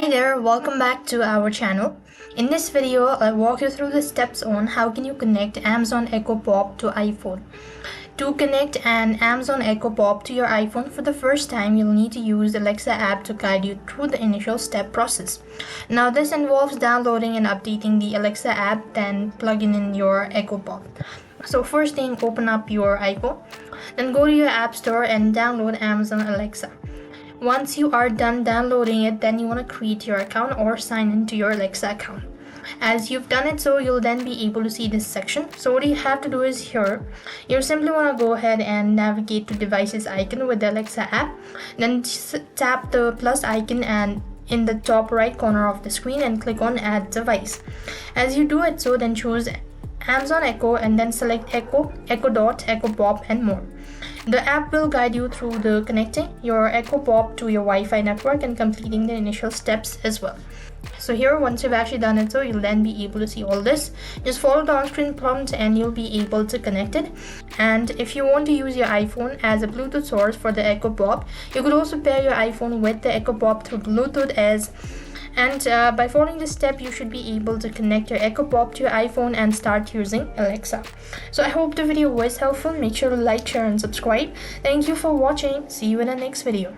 Hey there, welcome back to our channel. In this video, I'll walk you through the steps on how can you connect Amazon Echo Pop to iPhone. To connect an Amazon Echo Pop to your iPhone for the first time, you'll need to use the Alexa app to guide you through the initial step process. Now this involves downloading and updating the Alexa app, then plugging in your Echo Pop. So first thing, open up your iPhone, then go to your App Store and download Amazon Alexa. Once you are done downloading it, then you want to create your account or sign into your Alexa account. As you've done it, so you'll then be able to see this section. So what you have to do is here, you simply want to go ahead and navigate to devices icon with the Alexa app. Then tap the plus icon and in the top right corner of the screen and click on add device. As you do it, so then choose Amazon Echo and then select Echo, Echo Dot, Echo Pop and more. The app will guide you through the connecting your Echo Pop to your Wi-Fi network and completing the initial steps as well. So here, once you've actually done it, so you'll then be able to see all this. Just follow the on-screen prompt and you'll be able to connect it. And if you want to use your iPhone as a Bluetooth source for the Echo Pop, you could also pair your iPhone with the Echo Pop through Bluetooth by following this step, you should be able to connect your Echo Pop to your iPhone and start using Alexa. So I hope the video was helpful. Make sure to like, share and subscribe. Thank you for watching. See you in the next video.